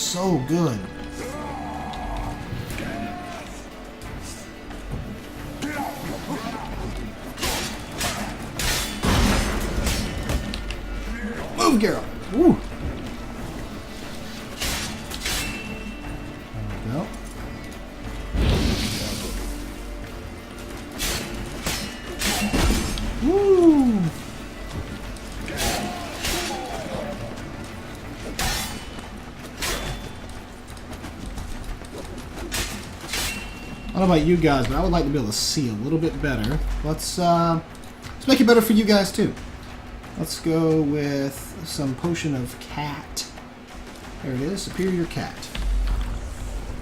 so good. Move, Geralt. Woo. There we go. Woo. I don't know about you guys, but I would like to be able to see a little bit better. Let's make it better for you guys too. Let's go with some potion of cat. There it is, superior cat.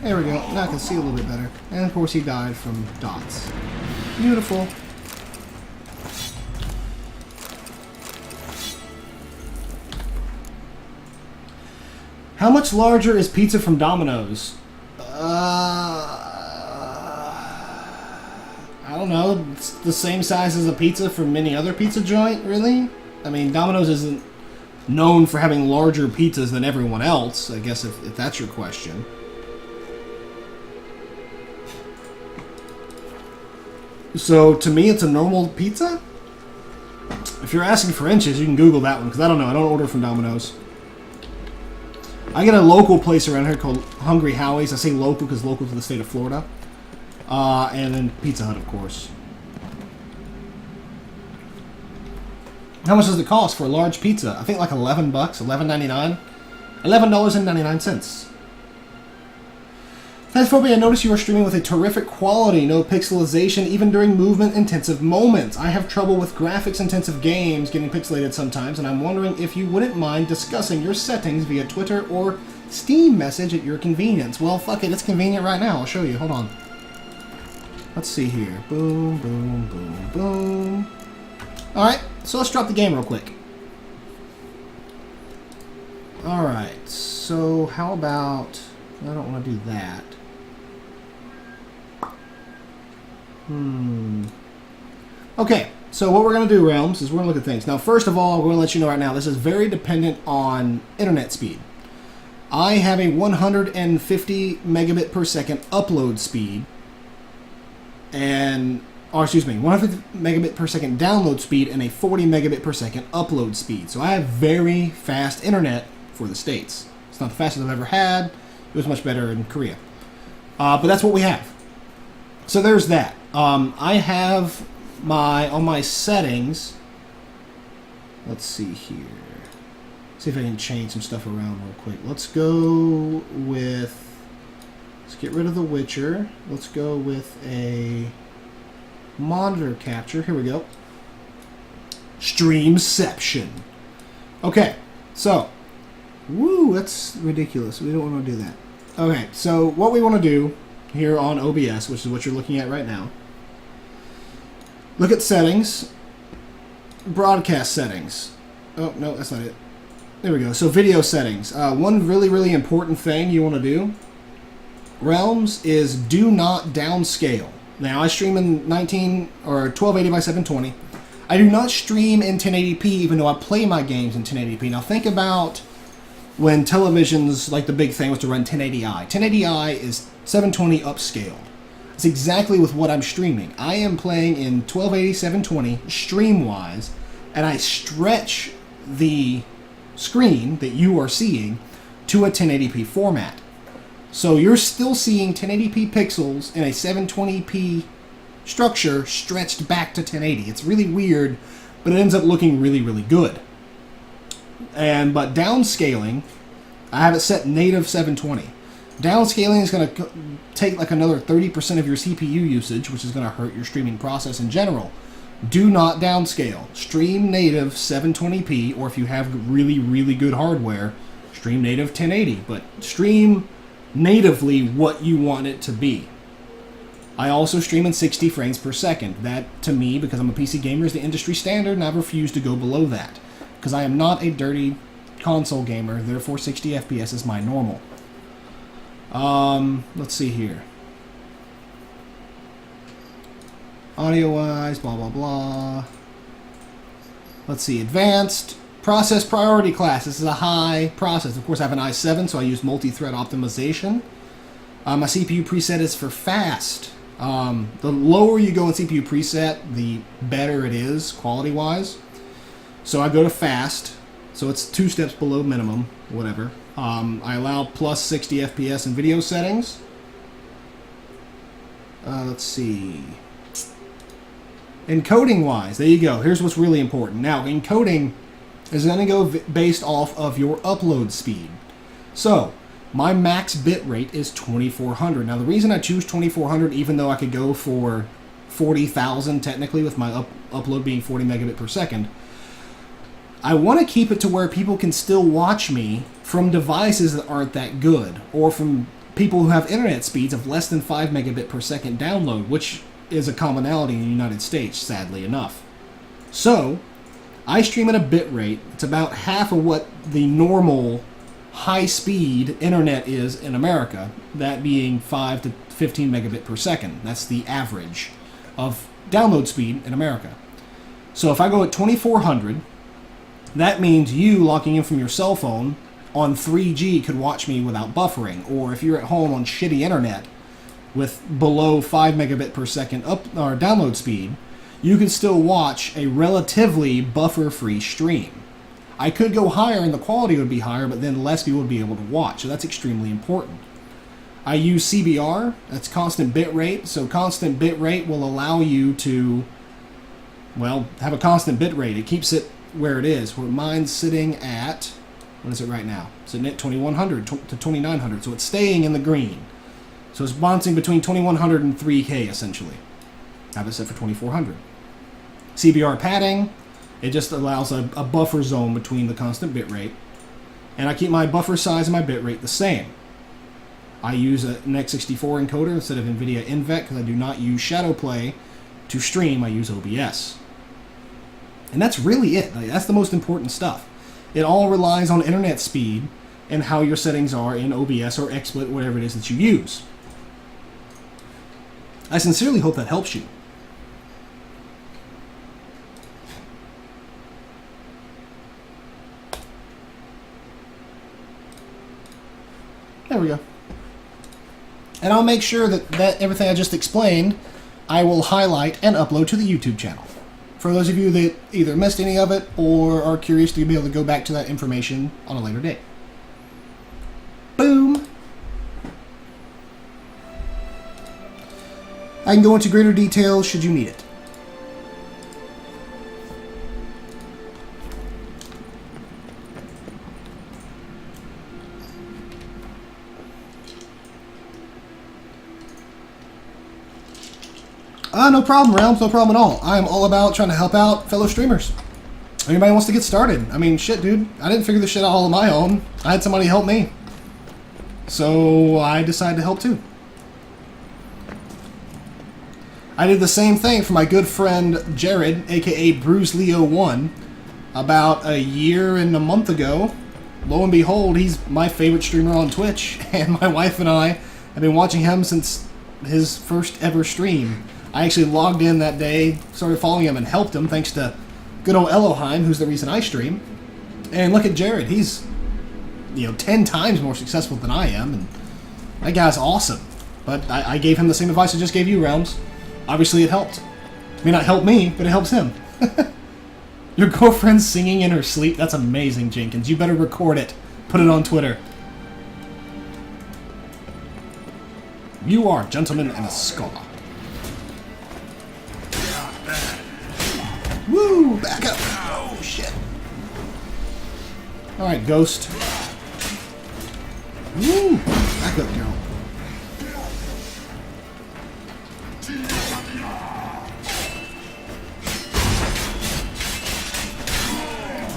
There we go. Now I can see a little bit better. And of course he died from dots. Beautiful. How much larger is pizza from Domino's? I don't know. It's the same size as a pizza from any other pizza joint, really? I mean, Domino's isn't known for having larger pizzas than everyone else, I guess, if that's your question. So, to me, it's a normal pizza? If you're asking for inches, you can Google that one, because I don't know. I don't order from Domino's. I get a local place around here called Hungry Howie's. I say local because local to the state of Florida. And then Pizza Hut, of course. How much does it cost for a large pizza? I think like $11, $11.99. $11.99. Phasmophobia, I notice you are streaming with a terrific quality, no pixelization, even during movement-intensive moments. I have trouble with graphics-intensive games getting pixelated sometimes, and I'm wondering if you wouldn't mind discussing your settings via Twitter or Steam message at your convenience. Well, fuck it, it's convenient right now. I'll show you. Hold on. Let's see here. Boom, boom, boom, boom. Alright, so let's drop the game real quick. Alright, so how about... I don't want to do that. Okay, so what we're going to do, Realms, is we're going to look at things. Now, first of all, we're going to let you know right now, this is very dependent on internet speed. I have a 150 megabit per second upload speed, and, or excuse me, 150 megabit per second download speed and a 40 megabit per second upload speed. So I have very fast internet for the States. It's not the fastest I've ever had. It was much better in Korea. But that's what we have. So there's that. I have on my settings, let's see here. See if I can change some stuff around real quick. Let's go with, let's get rid of The Witcher. Let's go with a monitor capture. Here we go. Streamception. Okay, so, woo, that's ridiculous. We don't want to do that. Okay, so what we want to do here on OBS, which is what you're looking at right now, look at settings, broadcast settings. Oh, no, that's not it. There we go. So video settings. One really, really important thing you want to do, Realms, is do not downscale. Now, I stream in 1280 by 720. I do not stream in 1080p, even though I play my games in 1080p. Now, think about when televisions, like the big thing was to run 1080i. 1080i is 720 upscaled. It's exactly with what I'm streaming. I am playing in 1280 720 stream-wise, and I stretch the screen that you are seeing to a 1080p format. So you're still seeing 1080p pixels in a 720p structure stretched back to 1080. It's really weird, but it ends up looking really, really good. But downscaling, I have it set native 720. Downscaling is going to take like another 30% of your CPU usage, which is going to hurt your streaming process in general. Do not downscale. Stream native 720p, or if you have really, really good hardware, stream native 1080. But stream natively what you want it to be. I also stream in 60 frames per second. That, to me, because I'm a PC gamer, is the industry standard, and I refuse to go below that. Because I am not a dirty console gamer, therefore 60 FPS is my normal. Let's see here. Audio-wise, blah, blah, blah. Let's see, advanced, Process priority class. This is a high process. Of course, I have an i7, so I use multi-thread optimization. My CPU preset is for fast. The lower you go in CPU preset, the better it is quality-wise. So I go to fast, so it's 2 steps below minimum, whatever. I allow plus 60 FPS in video settings. Let's see. Encoding-wise, there you go. Here's what's really important. Now, encoding is going to go based off of your upload speed. So, my max bit rate is 2400. Now, the reason I choose 2400, even though I could go for 40,000 technically with my upload being 40 megabit per second, I want to keep it to where people can still watch me from devices that aren't that good, or from people who have internet speeds of less than 5 megabit per second download, which is a commonality in the United States, sadly enough. So, I stream at a bit rate. It's about half of what the normal high-speed internet is in America, that being 5 to 15 megabit per second. That's the average of download speed in America. So if I go at 2400, that means you logging in from your cell phone on 3G could watch me without buffering, or if you're at home on shitty internet with below 5 megabit per second download speed, you can still watch a relatively buffer-free stream. I could go higher and the quality would be higher, but then less people would be able to watch, so that's extremely important. I use CBR, that's constant bit rate, so constant bit rate will allow you to, well, have a constant bit rate. It keeps it where it is, where mine's sitting at, what is it right now? It's sitting at 2100 to 2900, so it's staying in the green. So it's bouncing between 2100 and 3K essentially. I have it set for 2400. CBR padding, it just allows a buffer zone between the constant bit rate. And I keep my buffer size and my bit rate the same. I use an x64 encoder instead of NVIDIA NVENC because I do not use Shadowplay to stream. I use OBS. And that's really it. Like, that's the most important stuff. It all relies on internet speed and how your settings are in OBS or XSplit, whatever it is that you use. I sincerely hope that helps you. There we go. And I'll make sure that everything I just explained, I will highlight and upload to the YouTube channel. For those of you that either missed any of it or are curious to be able to go back to that information on a later date. Boom! I can go into greater detail should you need it. No problem, Realms. No problem at all. I'm all about trying to help out fellow streamers. Anybody wants to get started. I mean, shit, dude. I didn't figure this shit out all on my own. I had somebody help me. So I decided to help too. I did the same thing for my good friend Jared, aka BruceLeo1, about a year and a month ago. Lo and behold, he's my favorite streamer on Twitch, and my wife and I have been watching him since his first ever stream. I actually logged in that day, started following him, and helped him thanks to good old Elohim, who's the reason I stream. And look at Jared. He's, 10 times more successful than I am, and that guy's awesome. But I gave him the same advice I just gave you, Realms. Obviously it helped. It may not help me, but it helps him. Your girlfriend's singing in her sleep? That's amazing, Jenkins. You better record it. Put it on Twitter. You are a gentleman and a scholar. Woo! Back up! Oh, shit. Alright, Ghost. Woo! Back up, girl.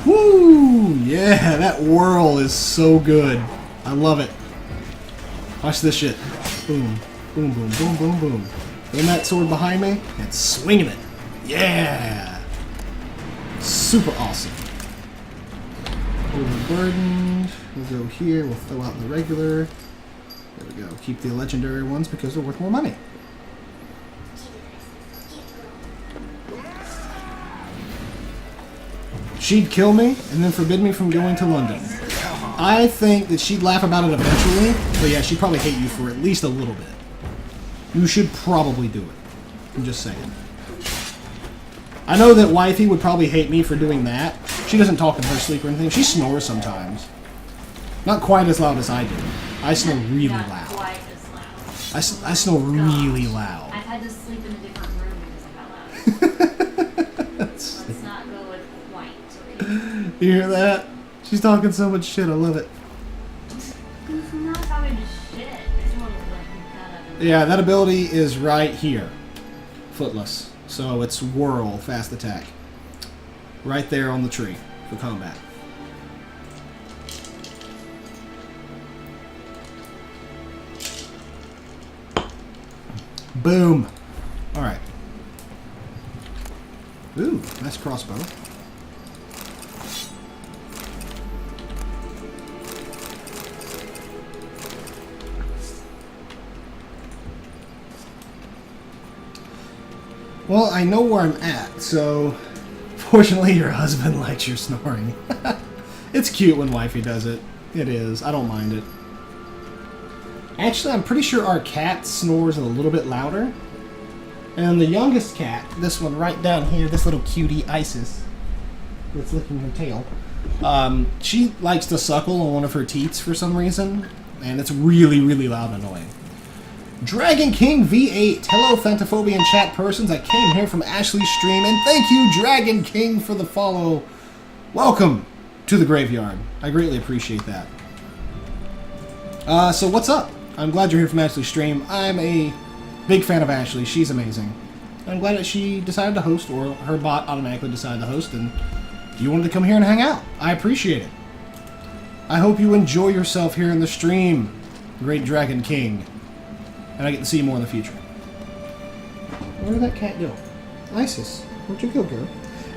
Woo! Yeah, that whirl is so good. I love it. Watch this shit. Boom. Boom, boom, boom, boom, boom. And that sword behind me, and swinging it. Yeah! Super awesome. Overburdened. We'll go here. We'll throw out the regular. There we go. Keep the legendary ones because they're worth more money. she'd kill me and then forbid me from going to London. I think that she'd laugh about it eventually, but yeah, she'd probably hate you for at least a little bit. You should probably do it. I'm just saying. I know that Wifey would probably hate me for doing that. She doesn't talk in her sleep or anything. She snores sometimes. Not quite as loud as I do. I snore really loud. Quite as loud. I snore really loud. I've had to sleep in a different room because of how loud. Let's not go with white. Okay? You hear that? She's talking so much shit. I love it. He's not talking shit. It's more like Yeah, that ability is right here. Footless. So it's Whirl, Fast Attack. Right there on the tree for combat. Boom. Alright. Ooh, nice crossbow. Well, I know where I'm at, so fortunately your husband likes your snoring. It's cute when Wifey does it. It is. I don't mind it. Actually, I'm pretty sure our cat snores a little bit louder. And the youngest cat, this one right down here, this little cutie, Isis, that's licking her tail, she likes to suckle on one of her teats for some reason, and it's really, really loud and annoying. Dragon King V8, hello Phantophobian chat persons, I came here from Ashley's stream, and thank you Dragon King for the follow. Welcome to the graveyard. I greatly appreciate that. So what's up? I'm glad you're here from Ashley's stream. I'm a big fan of Ashley. She's amazing. I'm glad that she decided to host, or her bot automatically decided to host, and you wanted to come here and hang out. I appreciate it. I hope you enjoy yourself here in the stream, Great Dragon King. And I get to see you more in the future. Where did that cat go? Isis. Where'd you go, girl?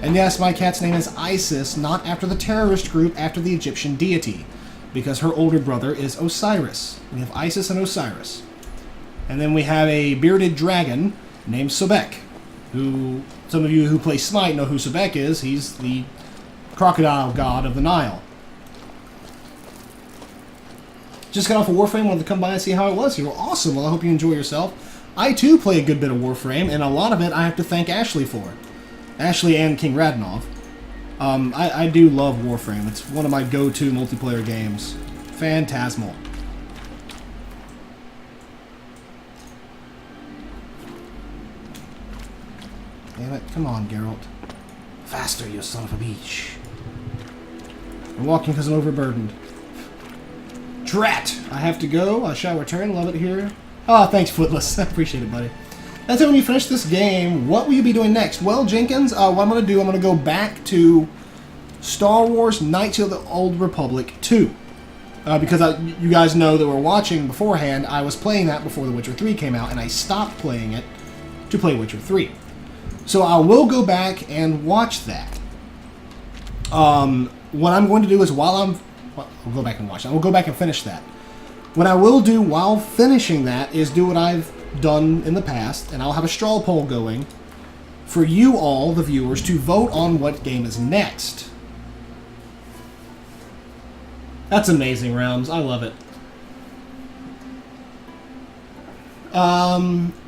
And yes, my cat's name is Isis, not after the terrorist group, after the Egyptian deity. Because her older brother is Osiris. We have Isis and Osiris. And then we have a bearded dragon named Sobek, who, some of you who play Smite know who Sobek is. He's the crocodile god of the Nile. Just got off of Warframe, wanted to come by and see how it was here. Well, awesome. Well, I hope you enjoy yourself. I, too, play a good bit of Warframe, and a lot of it I have to thank Ashley for. Ashley and King Radnov. I do love Warframe. It's one of my go-to multiplayer games. Phantasmal. Damn it. Come on, Geralt. Faster, you son of a bitch. I'm walking because I'm overburdened. Drat! I have to go. I shall return. Love it here. Oh, thanks, Footless. I appreciate it, buddy. That's it. When you finish this game, what will you be doing next? Well, Jenkins, what I'm going to do, I'm going to go back to Star Wars Knights of the Old Republic 2. Because you guys know that we're watching beforehand, I was playing that before The Witcher 3 came out, and I stopped playing it to play Witcher 3. So I will go back and watch that. What I'm going to do is I'll go back and watch that. We'll go back and finish that. What I will do while finishing that is do what I've done in the past, and I'll have a straw poll going for you all, the viewers, to vote on what game is next. That's amazing, Realms. I love it.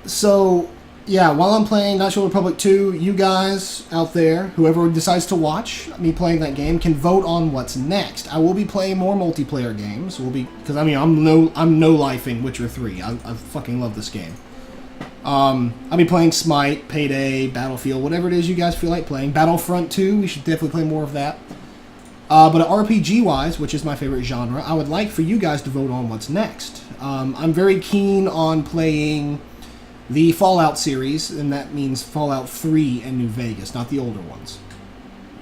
So, yeah, while I'm playing Knights of the Old Republic 2, you guys out there, whoever decides to watch me playing that game, can vote on what's next. I will be playing more multiplayer games. Because I mean, I'm no-lifing Witcher 3. I fucking love this game. I'll be playing Smite, Payday, Battlefield, whatever it is you guys feel like playing. Battlefront 2, we should definitely play more of that. But RPG-wise, which is my favorite genre, I would like for you guys to vote on what's next. I'm very keen on playing the Fallout series, and that means Fallout 3 and New Vegas, not the older ones.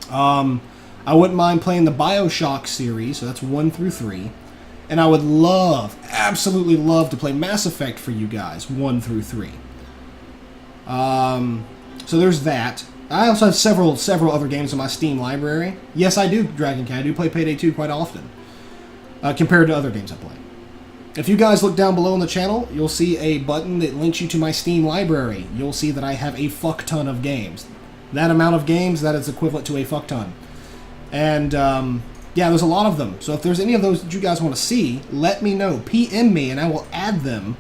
I wouldn't mind playing the BioShock series, so that's 1 through 3. And I would absolutely love to play Mass Effect for you guys, 1 through 3. So there's that. I also have several other games in my Steam library. Yes, I do, Dragon Cat. I do play Payday 2 quite often, compared to other games I play. If you guys look down below on the channel, you'll see a button that links you to my Steam library. You'll see that I have a fuck ton of games. That amount of games, that is equivalent to a fuck ton. And yeah, there's a lot of them. So if there's any of those that you guys want to see, let me know. PM me, and I will add them